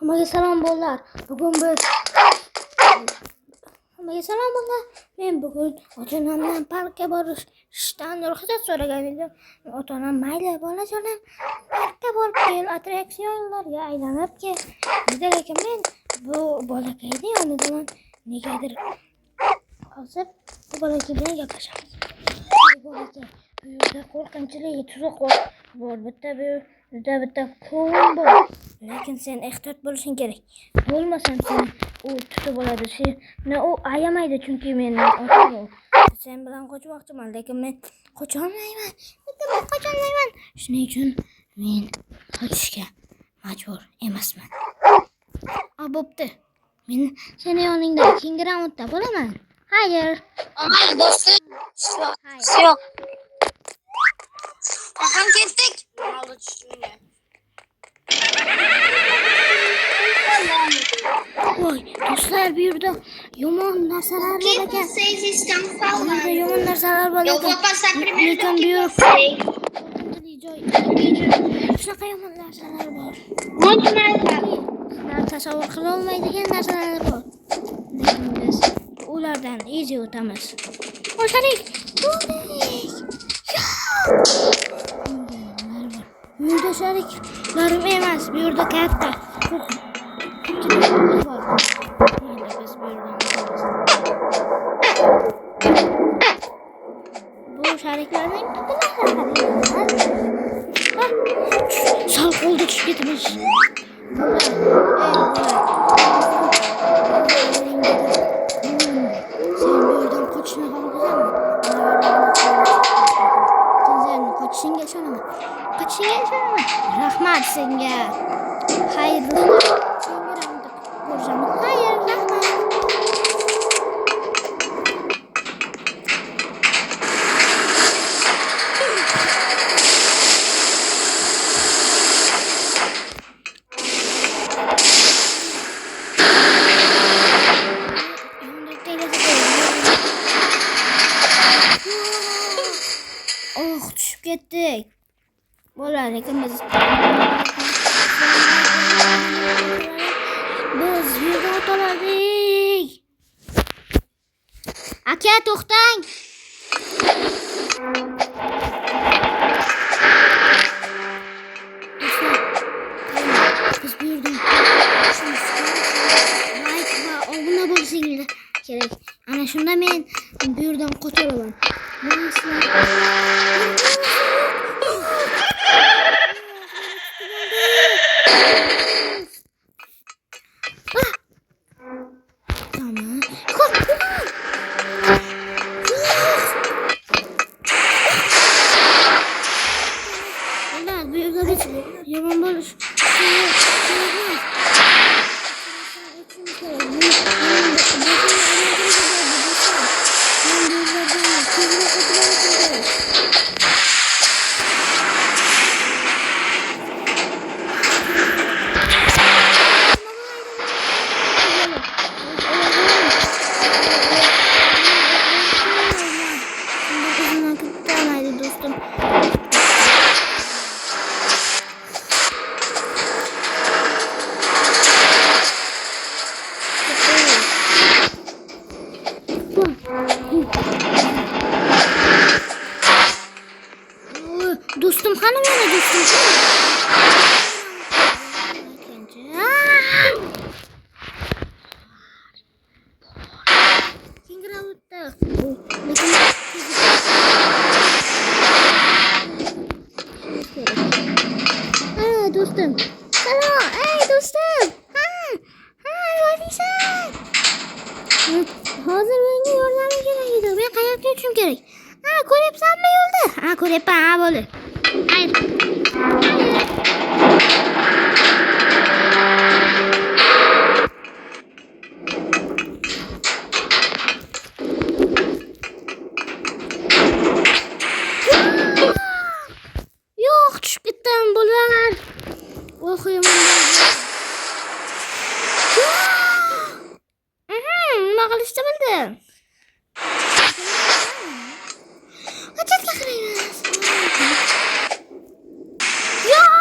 Hammaga salom bolalar. Bugun biz Hammaga salom bolalar. Men bugun ota-onamdan parkka borishdan ruxsat so'ragan edim. Ota-onam mayli bolajonim, parkka borib kel, attraksionlarga aylanib kel. Lekin men bu bolakayni yonidan negadir hozir bu bolakay bilan gaplashamiz. Bolakay bu yerda qo'rqinchli tuzoq bor. Bitta qovun bor. Lekin sen ehtiyot bo'lishing kerak. Bo'lmasam seni u tutib oladi. Seni u ayamaydi chunki men otam u. Sen bilan qochmoqchiman, lekin men qocholmayman. Shuning uchun men qochishga majbur emasman. Bo'pti. Men seni yoningda Kingramutda bo'laman. Hayır. Hayır dostum. Yok. Aha ketdik. Aldı düştüğüne. Voy, do'stlar bu yerda yomon narsalar bor ekan. Burada yomon narsalar bor ekan. Lekin bu yer shunaqa yomon narsalar bor. Sizlar tasavvur qila olmaydigan narsalar bor. Lekin biz ulardan easy o'tamiz. O'sharik. Bu yerda shariklar emas, bu yerda katta. Bu shariklarning sal qo'lda tushib ketmish. Sen bu yerdan qochishni xohlasanmi? Sen qochishingga ishonaman. Rahmat senga. Xayrli. Hayır, rahmat. Düşüp ketdik. Bo'lar ikimiz. Biz yerda o'toladik. Aka, to'xtang. Biz bu yerdan like va obuna bo'lishinglar kerak. Ana shunda men bu yerdan qocholaman. Yomon bo'lish. Dostum hanım yana dostum. Kingramutda. Dostum. Selam. Dostum. Valisan. Hozir menga yordaming kerak edi. Men qayoqqa uchishim kerak? Ko'ryapsanmi yo'lda? Ko'ryapman, bo'ldi. Hayır. Yo'q, tushib ketdim bo'lar. O'qiyman. Nima qilishni bildim. Hojatga qaraymiz. Yo'q.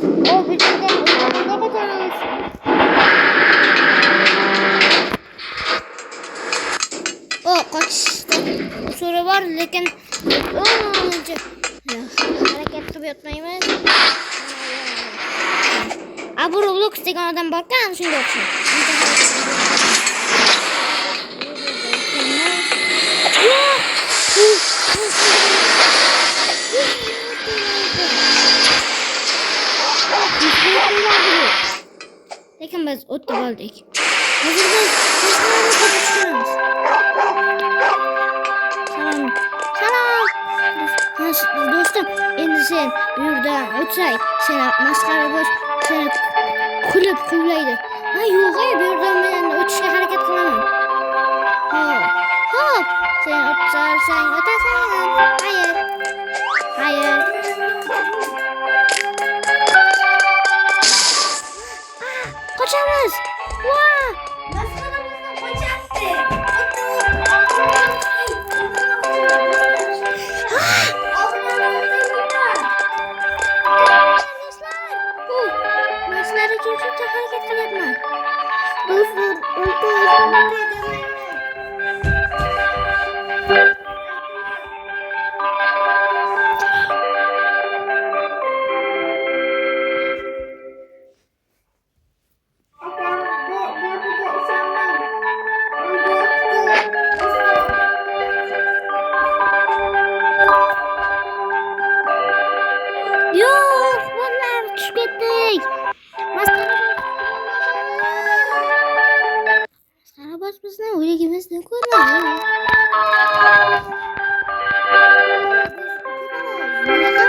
O birden ne kaçamaz. O kaçtı. Soru var lekin önce hareket qilib yotmaymiz. Bu Roblox degan odam borkan shunga o'xshaydi. Lekin biz o'tib oldik. Hozir biz masxarani Salom. Do'stim, endi sen bu yerdan o'tsang, seni masxara bo'sh, seni kulib quvlaydi. Yo'q, bu yerdan men o'tishga harakat qilaman. Hop, sen o'tsang, o'tasan. Hayır. Qochamiz. Masxaramizni qo'yapti. Maslar uchun shuncha harakat qilyapman. Do'stlar, yo'q, bunlar tushib ketdik. Masxarabos bizni o'ligimizni ko'rmadi. Bunaqa